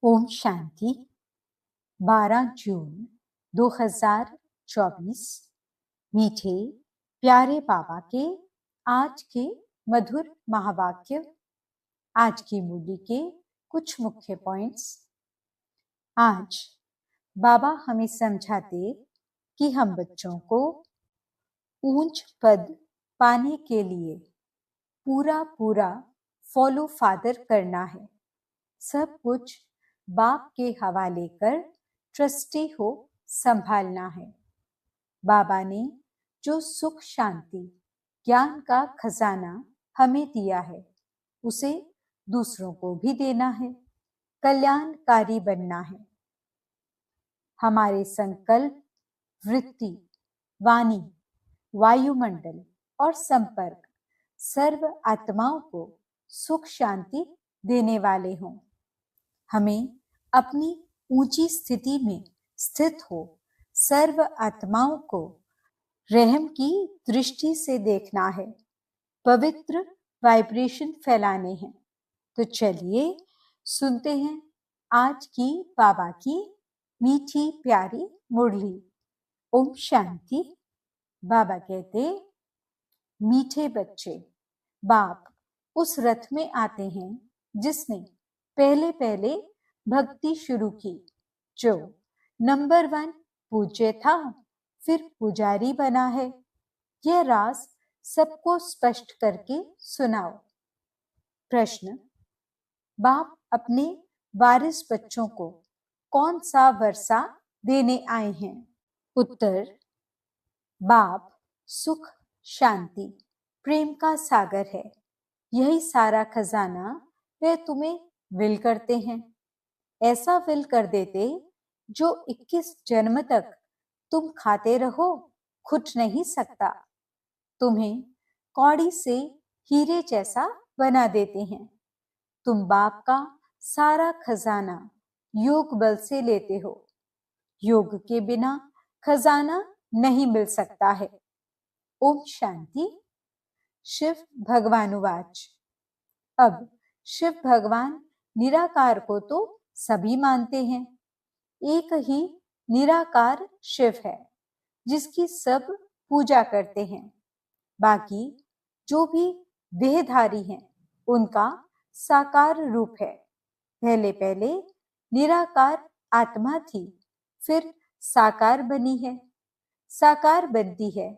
ओम शांति। 12 जून 2024 मीठे प्यारे बाबा के आज के मधुर महावाक्य। आज की मूली के कुछ मुख्य पॉइंट्स। आज बाबा हमें समझाते कि हम बच्चों को ऊंच पद पाने के लिए पूरा फॉलो फादर करना है। सब कुछ बाप के हवाले कर ट्रस्टी हो संभालना है। बाबा ने जो सुख शांति ज्ञान का खजाना हमें दिया है उसे दूसरों को भी देना है, कल्याणकारी बनना है। हमारे संकल्प, वृत्ति, वाणी, वायुमंडल और संपर्क सर्व आत्माओं को सुख शांति देने वाले हों। हमें अपनी ऊंची स्थिति में स्थित हो सर्व आत्माओं को रहम की दृष्टि से देखना है, पवित्र वाइब्रेशन फैलाने हैं। तो चलिए सुनते हैं आज की बाबा की मीठी प्यारी मुरली। ओम शांति। बाबा कहते, मीठे बच्चे, बाप उस रथ में आते हैं जिसने पहले भक्ति शुरू की, जो नंबर 1 पूज्य था, फिर पुजारी बना है। यह राज सबको स्पष्ट करके सुनाओ। प्रश्न, बाप अपने वारिस बच्चों को कौन सा वर्षा देने आए हैं? उत्तर, बाप सुख शांति प्रेम का सागर है। यही सारा खजाना वे तुम्हें विल करते हैं। ऐसा विल कर देते जो 21 जन्म तक तुम खाते रहो, खुट नहीं सकता। तुम्हें कौड़ी से हीरे जैसा बना देते हैं। तुम बाप का सारा खजाना योग बल से लेते हो। योग के बिना खजाना नहीं मिल सकता है। ओम शांति। शिव भगवानुवाच। अब शिव भगवान निराकार को तो सभी मानते हैं। एक ही निराकार शिव है जिसकी सब पूजा करते हैं। बाकी जो भी देहधारी हैं उनका साकार रूप है। पहले निराकार आत्मा थी, फिर साकार बनी है। साकार बनती है,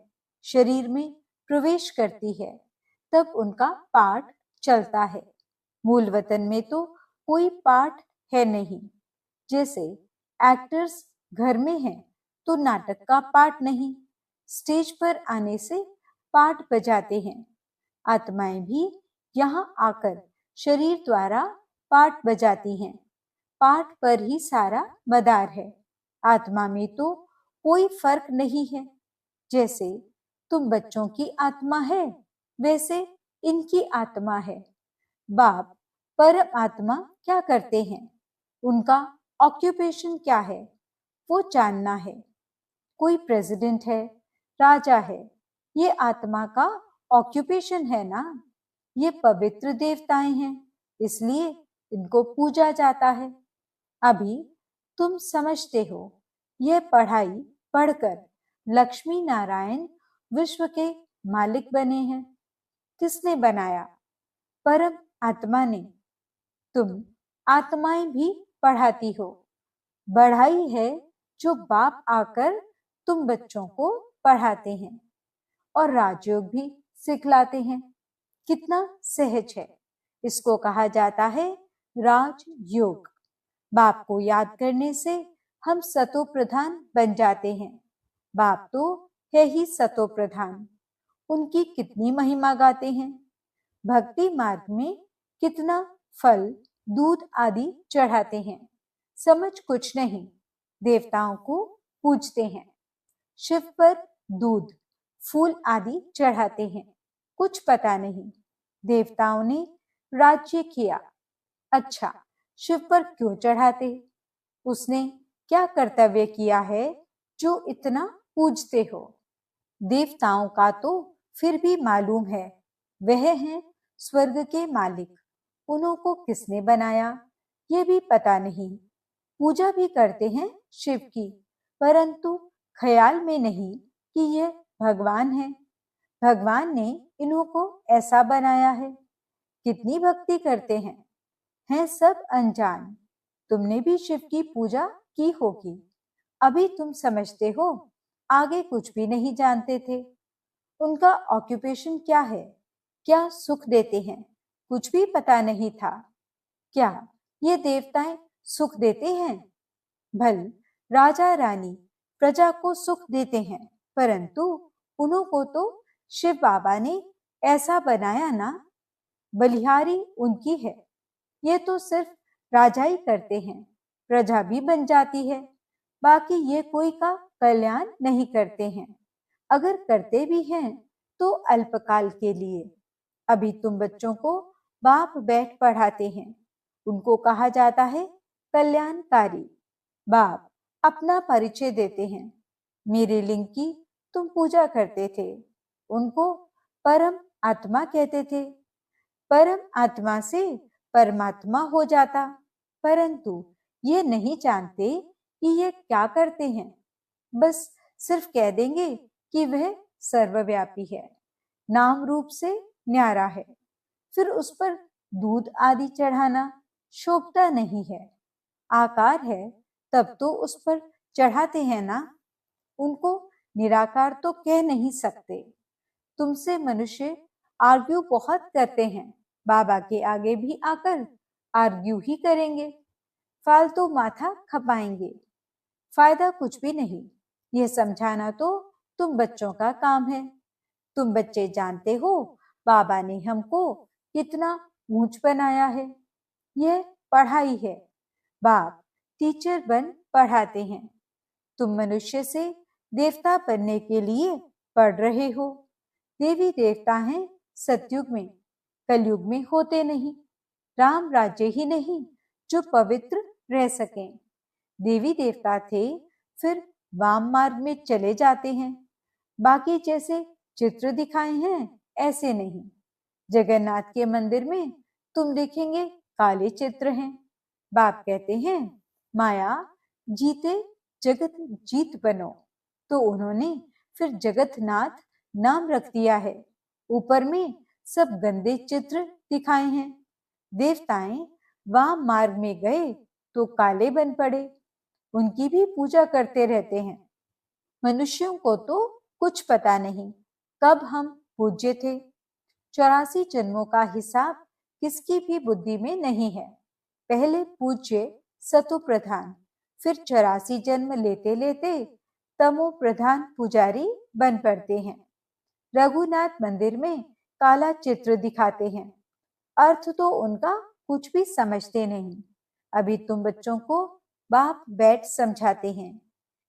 शरीर में प्रवेश करती है, तब उनका पाठ चलता है। मूल वतन में तो कोई पाठ है नहीं। जैसे एक्टर्स घर में हैं तो नाटक का पाठ नहीं, स्टेज पर आने से पाठ बजाते हैं। आत्माएं भी यहाँ आकर शरीर द्वारा पाठ बजाती हैं। पाठ पर ही सारा मदार है। आत्मा में तो कोई फर्क नहीं है। जैसे तुम बच्चों की आत्मा है, वैसे इनकी आत्मा है। बाप परम आत्मा क्या करते हैं, उनका ऑक्यूपेशन क्या है, वो जानना है। कोई प्रेसिडेंट है, राजा है, ये आत्मा का ऑक्यूपेशन है ना। ये पवित्र देवताएं हैं, इसलिए इनको पूजा जाता है। अभी तुम समझते हो, यह पढ़ाई पढ़कर लक्ष्मी नारायण विश्व के मालिक बने हैं। किसने बनाया? परम आत्मा ने। तुम आत्माएं भी पढ़ाती हो। बढ़ाई है जो बाप आकर तुम बच्चों को पढ़ाते हैं और राजयोग भी सिखलाते हैं। कितना सहज है। इसको कहा जाता है राजयोग। बाप को याद करने से हम सतो प्रधान बन जाते हैं। बाप तो है ही सतो प्रधान। उनकी कितनी महिमा गाते हैं। भक्ति मार्ग में कितना फल, दूध आदि चढ़ाते हैं। समझ कुछ नहीं, देवताओं को पूजते हैं। शिव पर दूध, फूल आदि चढ़ाते हैं। कुछ पता नहीं, देवताओं ने राज्य किया। अच्छा, शिव पर क्यों चढ़ाते? उसने क्या कर्तव्य किया है जो इतना पूजते हो? देवताओं का तो फिर भी मालूम है, वह हैं स्वर्ग के मालिक। उन्हों को किसने बनाया, ये भी पता नहीं। पूजा भी करते हैं शिव की, परंतु ख्याल में नहीं कि ये भगवान है। भगवान ने इन्हों को ऐसा बनाया है। कितनी भक्ति करते हैं सब अनजान। तुमने भी शिव की पूजा की होगी, अभी तुम समझते हो, आगे कुछ भी नहीं जानते थे। उनका ऑक्यूपेशन क्या है, क्या सुख देते हैं, कुछ भी पता नहीं था। क्या ये देवताएं सुख देते हैं? भल राजा रानी प्रजा को सुख देते हैं, परंतु उन्हों को तो शिव बाबा ने ऐसा बनाया ना। बलिहारी उनकी है। ये तो सिर्फ राजा ही करते हैं, प्रजा भी बन जाती है। बाकी ये कोई का कल्याण नहीं करते हैं। अगर करते भी हैं तो अल्पकाल के लिए। अभी तुम बच्चों को बाप बैठ पढ़ाते हैं, उनको कहा जाता है कल्याणकारी। बाप अपना परिचय देते हैं। मेरे लिंग की तुम पूजा करते थे, उनको परम आत्मा कहते थे। परम आत्मा से परमात्मा हो जाता, परंतु ये नहीं जानते कि ये क्या करते हैं। बस सिर्फ कह देंगे कि वह सर्वव्यापी है, नाम रूप से न्यारा है। फिर उस पर दूध आदि चढ़ाना शोभता नहीं है। आकार है तब तो उस पर चढ़ाते हैं ना। उनको निराकार तो कह नहीं सकते। तुमसे मनुष्य आर्ग्यू बहुत करते हैं, बाबा के आगे भी आकर आर्ग्यू ही करेंगे, फालतू माथा खपाएंगे, फायदा कुछ भी नहीं। यह समझाना तो तुम बच्चों का काम है। तुम बच्चे जानते हो बाबा ने हमको कितना ऊंच बनाया है। यह पढ़ाई है। बाप टीचर बन पढ़ाते हैं। तुम मनुष्य से देवता बनने के लिए पढ़ रहे हो। देवी देवता हैं सतयुग में, कलयुग में होते नहीं। राम राज्य ही नहीं जो पवित्र रह सकें। देवी देवता थे, फिर वाम मार्ग में चले जाते हैं। बाकी जैसे चित्र दिखाए हैं ऐसे नहीं। जगन्नाथ के मंदिर में तुम देखेंगे काले चित्र हैं। बाप कहते हैं माया जीते जगत जीत बनो, तो उन्होंने फिर जगतनाथ नाम रख दिया है। ऊपर में सब गंदे चित्र दिखाए हैं। देवताएं वाम मार्ग में गए तो काले बन पड़े, उनकी भी पूजा करते रहते हैं। मनुष्यों को तो कुछ पता नहीं कब हम पूज्य थे। 84 जन्मों का हिसाब किसकी भी बुद्धि में नहीं है। पहले पूज्य सतो प्रधान, फिर 84 जन्म लेते लेते तमो प्रधान पुजारी बन पड़ते हैं। रघुनाथ मंदिर में काला चित्र दिखाते हैं, अर्थ तो उनका कुछ भी समझते नहीं। अभी तुम बच्चों को बाप बैठ समझाते हैं।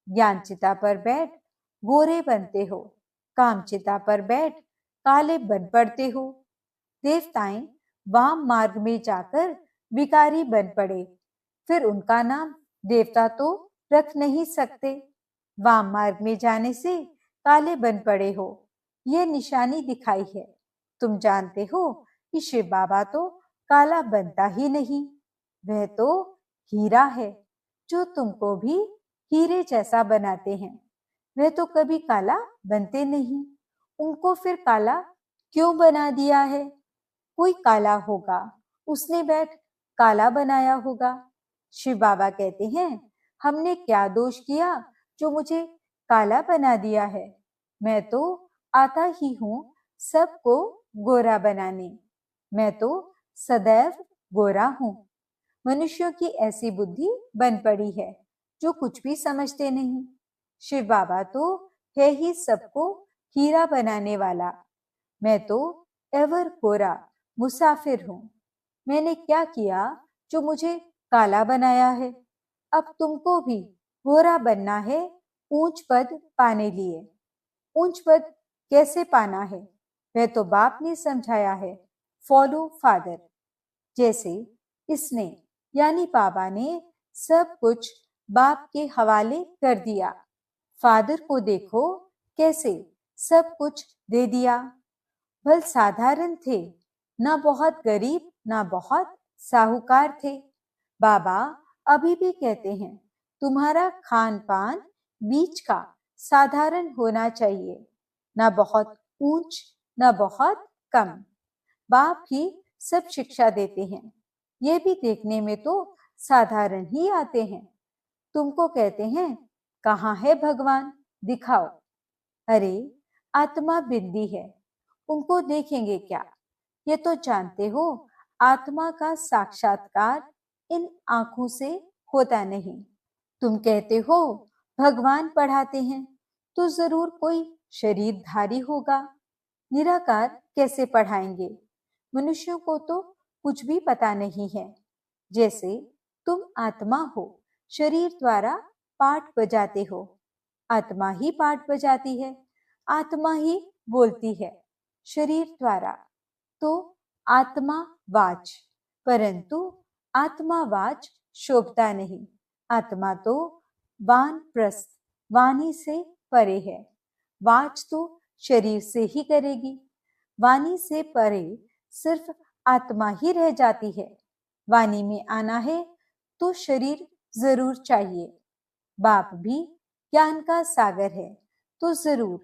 ज्ञान चिता पर बैठ गोरे बनते हो, काम चिता पर बैठ काले बन पड़ते हो। देवताएं वाम मार्ग में जाकर विकारी बन पड़े, फिर उनका नाम देवता तो रख नहीं सकते। वाम मार्ग में जाने से काले बन पड़े हो, यह निशानी दिखाई है। तुम जानते हो कि शिव बाबा तो काला बनता ही नहीं। वह तो हीरा है, जो तुमको भी हीरे जैसा बनाते हैं। वह तो कभी काला बनते नहीं। उनको फिर काला क्यों बना दिया है? कोई काला होगा, उसने बैठ काला बनाया होगा। शिव बाबा कहते हैं हमने क्या दोष किया जो मुझे काला बना दिया है? मैं तो आता ही हूँ सबको गोरा बनाने। मैं तो सदैव गोरा हूँ। मनुष्यों की ऐसी बुद्धि बन पड़ी है जो कुछ भी समझते नहीं। शिव बाबा तो है ही सबको हीरा बनाने वाला। मैं तो एवर गोरा मुसाफिर हूँ। मैंने क्या किया जो मुझे काला बनाया है? अब तुमको भी गोरा बनना है ऊंच पद पाने लिए। ऊंच पद कैसे पाना है वह तो बाप ने समझाया है। Follow father. जैसे इसने यानी बाबा ने सब कुछ बाप के हवाले कर दिया। फादर को देखो कैसे सब कुछ दे दिया। भल साधारण थे, ना बहुत गरीब ना बहुत साहूकार थे। बाबा अभी भी कहते हैं, तुम्हारा खान पान बीच का साधारण होना चाहिए, ना बहुत ऊंच ना बहुत कम। बाप ही सब शिक्षा देते हैं, ये भी देखने में तो साधारण ही आते हैं। तुमको कहते हैं कहाँ है भगवान, दिखाओ। अरे आत्मा बिंदी है, उनको देखेंगे क्या? ये तो जानते हो आत्मा का साक्षात्कार इन आंखों से होता नहीं। तुम कहते हो भगवान पढ़ाते हैं, तो जरूर कोई शरीरधारी होगा। निराकार कैसे पढ़ाएंगे? मनुष्यों को तो कुछ भी पता नहीं है। जैसे तुम आत्मा हो, शरीर द्वारा पाठ बजाते हो, आत्मा ही पाठ बजाती है, आत्मा ही बोलती है शरीर द्वारा। तो आत्मा वाच, परंतु आत्मा वाच शोभता नहीं। आत्मा तो वानप्रस्थ, वाणी से परे है। वाच तो शरीर से ही करेगी, वाणी से परे सिर्फ आत्मा ही रह जाती है। वाणी में आना है तो शरीर जरूर चाहिए। बाप भी ज्ञान का सागर है, तो जरूर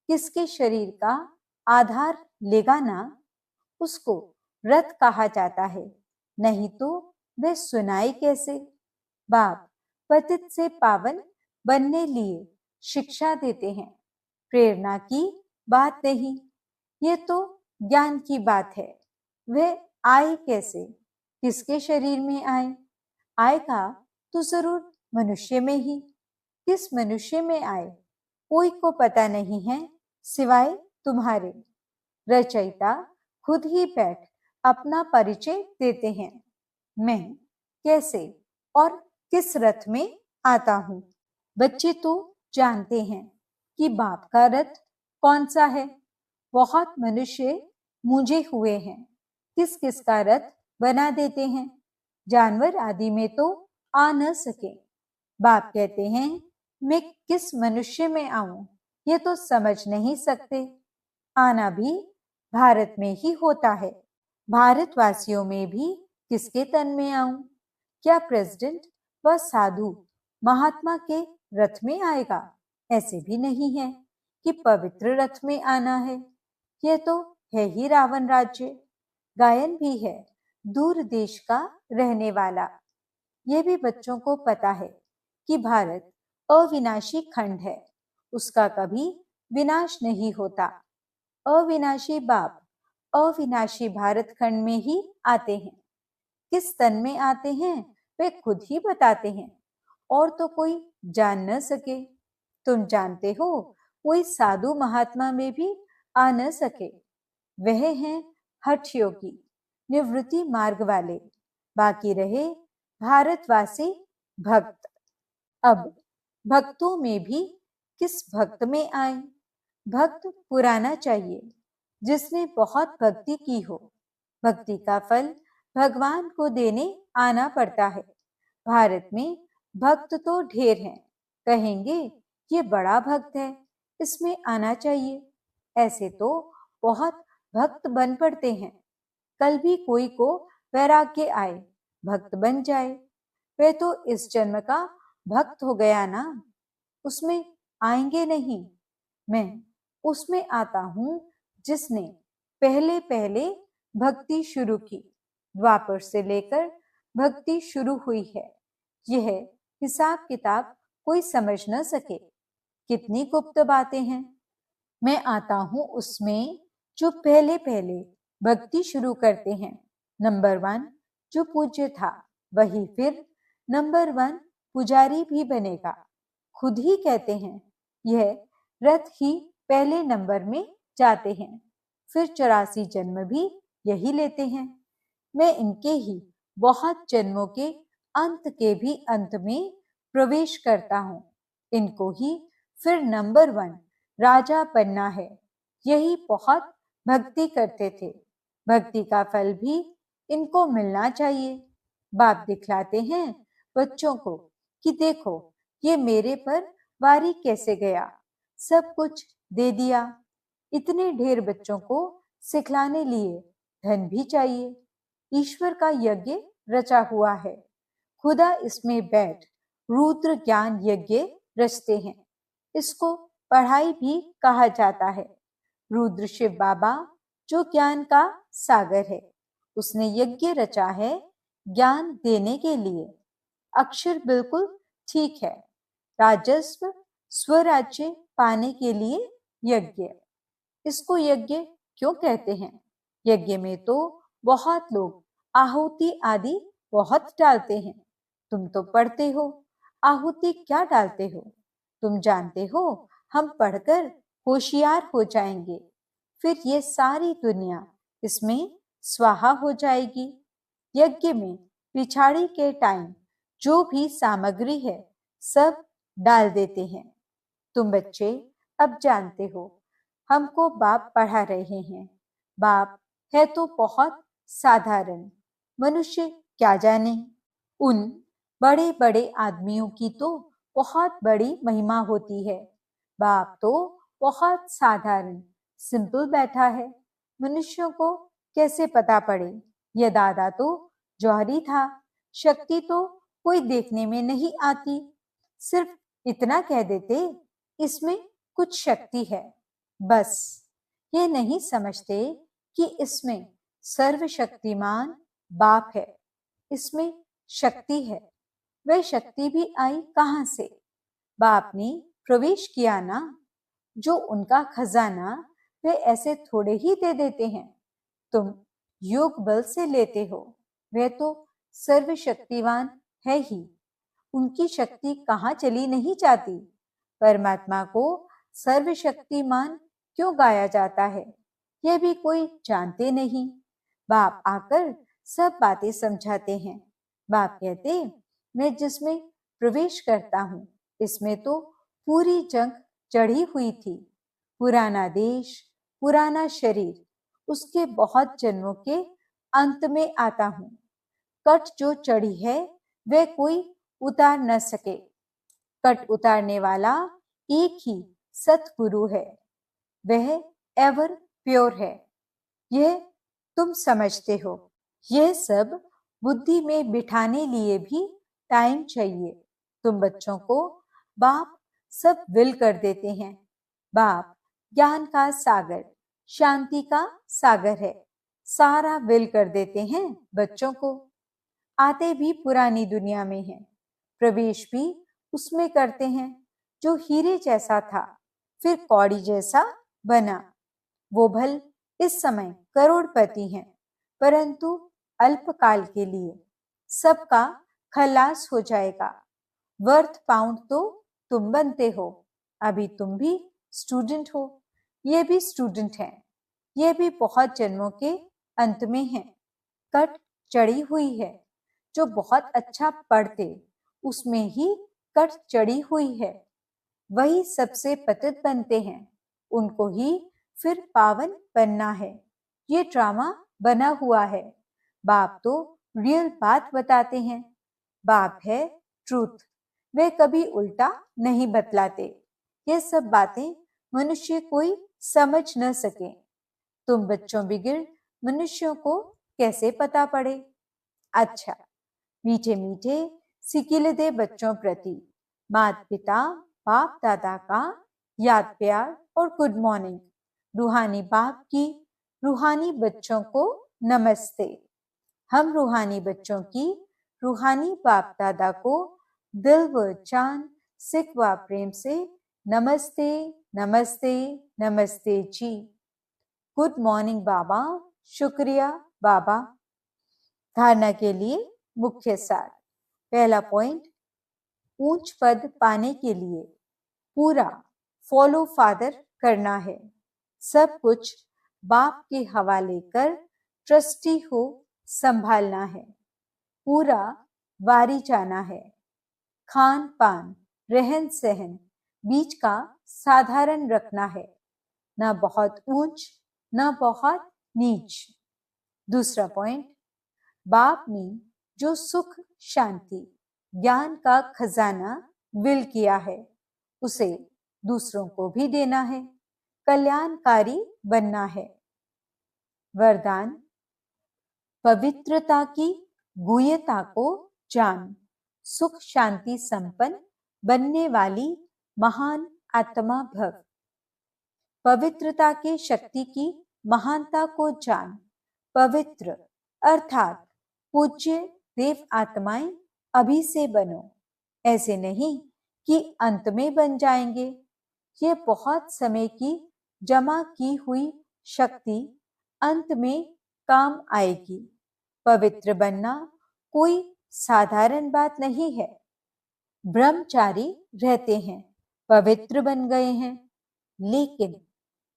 किसके शरीर का आधार लेगा ना। उसको रथ कहा जाता है, नहीं तो वह सुनाई कैसे? बाप पतित से पावन बनने लिए शिक्षा देते हैं, प्रेरणा की बात नहीं। ये तो ज्ञान की बात है। वह आए कैसे, किसके शरीर में आए? आएगा तो जरूर मनुष्य में ही। किस मनुष्य में आए कोई को पता नहीं है सिवाय तुम्हारे। रचयिता खुद ही बैठ अपना परिचय देते हैं, मैं कैसे और किस रथ में आता हूं। बच्चे तो जानते हैं कि बाप का रथ कौन सा है। बहुत मनुष्य मुझे हुए हैं, किस किस का रथ बना देते हैं। जानवर आदि में तो आ न सके। बाप कहते हैं मैं किस मनुष्य में आऊं, ये तो समझ नहीं सकते। आना भी भारत में ही होता है। भारतवासियों में भी किसके तन में आऊं? क्या प्रेसिडेंट व साधु महात्मा के रथ में आएगा? ऐसे भी नहीं है कि पवित्र रथ में आना है। यह तो है ही रावण राज्य। गायन भी है दूर देश का रहने वाला। यह भी बच्चों को पता है कि भारत अविनाशी खंड है, उसका कभी विनाश नहीं होता। अविनाशी बाप अविनाशी भारत खंड में ही आते हैं। किस तन में आते हैं वे खुद ही बताते हैं, और तो कोई जान न सके। तुम जानते हो कोई साधु महात्मा में भी आ न सके। वह हैं हठ योगी, निवृत्ति मार्ग वाले। बाकी रहे भारतवासी भक्त। अब भक्तों में भी किस भक्त में आए? भक्त पुराना चाहिए, जिसने बहुत भक्ति की हो। भक्ति का फल भगवान को देने आना पड़ता है। भारत में भक्त तो ढेर हैं, कहेंगे ये बड़ा भक्त है, इसमें आना चाहिए। ऐसे तो बहुत भक्त बन पड़ते हैं। कल भी कोई को वैराग्य आए, भक्त बन जाए। वह तो इस जन्म का भक्त हो गया ना, उसमें आएंगे नहीं। मैं उसमें आता हूं जिसने पहले पहले भक्ति शुरू की। द्वापर से लेकर भक्ति शुरू हुई है। यह हिसाब किताब कोई समझ न सके। कितनी गुप्त बातें हैं। मैं आता हूं उसमें जो पहले पहले भक्ति शुरू करते हैं। नंबर 1 जो पूज्य था, वही फिर नंबर 1 पुजारी भी बनेगा। खुद ही कहते हैं यह रथ ही पहले नंबर में जाते हैं, फिर 84 जन्म भी यही लेते हैं। मैं इनके ही बहुत जन्मों के अंत के भी अंत में प्रवेश करता हूं। इनको ही फिर नंबर 1 राजा बनना है। यही बहुत भक्ति करते थे। भक्ति का फल भी इनको मिलना चाहिए। बाप दिखलाते हैं बच्चों को कि देखो ये मेरे पर वारी कैसे गया, सब कुछ दे दिया। इतने ढेर बच्चों को सिखलाने लिए धन भी चाहिए। ईश्वर का यज्ञ रचा हुआ है। खुदा इसमें बैठ रुद्र ज्ञान यज्ञ रचते हैं। इसको पढ़ाई भी कहा जाता है। रुद्र शिव बाबा जो ज्ञान का सागर है, उसने यज्ञ रचा है ज्ञान देने के लिए। अक्षर बिल्कुल ठीक है। राजस्व स्वराज्य पाने के लिए यज्ञ। इसको यज्ञ क्यों कहते हैं? यज्ञ में तो बहुत लोग आहुति आदि बहुत डालते हैं। तुम तो पढ़ते हो, आहुति क्या डालते हो? तुम जानते हो हम पढ़कर होशियार हो जाएंगे, फिर ये सारी दुनिया इसमें स्वाहा हो जाएगी। यज्ञ में पिछाड़ी के टाइम जो भी सामग्री है सब डाल देते हैं। तुम बच्चे अब जानते हो, हमको बाप पढ़ा रहे हैं। बाप है तो बहुत साधारण मनुष्य, क्या जाने उन बड़े बड़े आदमियों की तो बहुत बड़ी महिमा होती है। बाप तो बहुत साधारण सिंपल बैठा है। मनुष्यों को कैसे पता पड़े? यह दादा तो जौहरी था। शक्ति तो कोई देखने में नहीं आती, सिर्फ इतना कह देते इसमें कुछ शक्ति है, बस। ये नहीं समझते कि इसमें सर्वशक्तिमान बाप है, इसमें शक्ति है। वह शक्ति भी आई कहां से? बाप ने प्रवेश किया ना। जो उनका खजाना वे ऐसे थोड़े ही दे देते हैं। तुम योग बल से लेते हो, वह तो सर्वशक्तिवान है ही। उनकी शक्ति कहाँ चली नहीं जाती। परमात्मा को सर्वशक्तिमान क्यों गाया जाता है, यह भी कोई जानते नहीं। बाप आकर सब बातें समझाते हैं। बाप कहते, मैं जिसमें प्रवेश करता हूँ इसमें तो पूरी जंग चढ़ी हुई थी। पुराना देश, पुराना शरीर, उसके बहुत जन्मों के अंत में आता हूँ। कट जो चढ़ी है वह कोई उतार न सके। कट उतारने वाला एक ही सतगुरु है, वह एवर प्योर है। यह तुम समझते हो। यह सब बुद्धि में बिठाने लिए भी टाइम चाहिए। तुम बच्चों को बाप सब विल कर देते हैं। बाप ज्ञान का सागर, शांति का सागर है। सारा विल कर देते हैं बच्चों को। आते भी पुरानी दुनिया में हैं, प्रवेश भी उसमें करते हैं जो हीरे जैसा था, फिर कौड़ी जैसा बना। वो भल इस समय करोड़पति हैं, परंतु अल्पकाल के लिए सबका खलास हो जाएगा। वर्थ पाउंड तो तुम बनते हो। अभी तुम भी स्टूडेंट हो, ये भी स्टूडेंट है। ये भी बहुत जन्मों के अंत में है। कट चढ़ी हुई है। जो बहुत अच्छा पढ़ते उसमें ही कट चढ़ी हुई है। वही सबसे पतित बनते हैं, उनको ही फिर पावन बनना है। ये ड्रामा बना हुआ है। बाप तो रियल बात बताते हैं। बाप है ट्रूथ, वे कभी उल्टा नहीं बतलाते। ये सब बातें मनुष्य कोई समझ न सके। तुम बच्चों बिगड़ मनुष्यों को कैसे पता पड़े? अच्छा, मीठे मीठे सिकिलदे बच्चों प्रति माता पिता बाप दादा का याद प्यार और गुड मॉर्निंग। रूहानी बाप की रूहानी बच्चों को नमस्ते। हम रूहानी बच्चों की रूहानी बाप दादा को दिल व जान सिख व प्रेम से नमस्ते नमस्ते नमस्ते जी। गुड मॉर्निंग बाबा, शुक्रिया बाबा। धारणा के लिए मुख्य सार। पहला पॉइंट, ऊंच पद पाने के लिए पूरा फॉलो फादर करना है। सब कुछ बाप के हवाले कर ट्रस्टी हो संभालना है। पूरा वारी जाना है। खान पान रहन सहन बीच का साधारण रखना है, ना बहुत ऊंच ना बहुत नीच। दूसरा पॉइंट, बाप ने जो सुख शांति ज्ञान का खजाना विल किया है उसे दूसरों को भी देना है, कल्याणकारी बनना है। वरदान, पवित्रता की गुह्यता को जान, सुख शांति संपन्न बनने वाली महान आत्मा भव। पवित्रता के शक्ति की महानता को जान पवित्र अर्थात पूज्य देव आत्माएं अभी से बनो। ऐसे नहीं कि अंत में बन जाएंगे। ये बहुत समय की जमा की हुई शक्ति अंत में काम आएगी। पवित्र बनना कोई साधारण बात नहीं है। ब्रह्मचारी रहते हैं, पवित्र बन गए हैं, लेकिन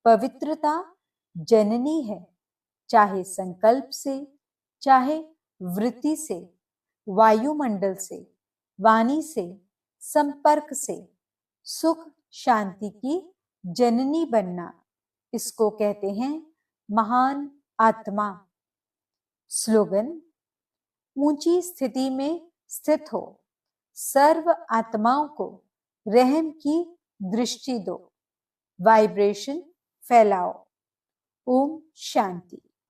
पवित्रता जननी है। चाहे संकल्प से, चाहे वृत्ति से, वायुमंडल से, वाणी से, संपर्क से, सुख शांति की जननी बनना, इसको कहते हैं महान आत्मा। स्लोगन: ऊंची स्थिति में स्थित हो, सर्व आत्माओं को रहम की दृष्टि दो, वाइब्रेशन फैलाओ। ओम शांति।